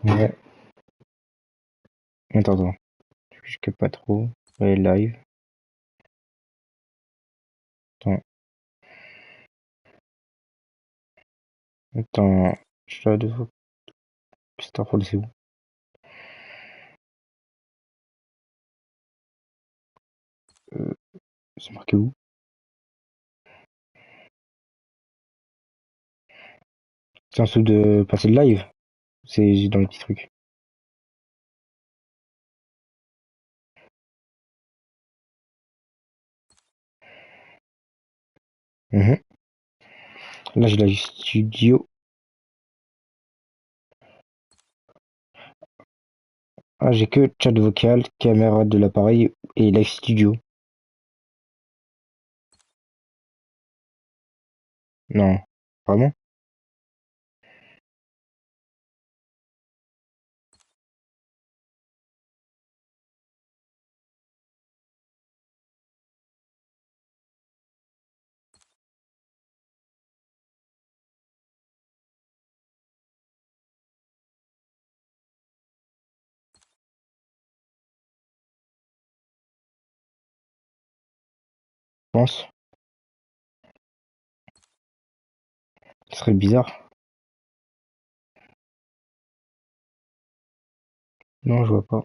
Ouais. Attends. Je capte pas trop. Ouais, live. Attends. Attends. Je dois deux fois. Starfall, c'est où? Euh, c'est marqué où? C'est en dessous de passer le live. C'est dans les petits trucs. Mhm. Là, j'ai live studio. Ah, j'ai que chat vocal, caméra de l'appareil et live studio. Non. Vraiment? Je pense. Ce serait bizarre. Non, je vois pas.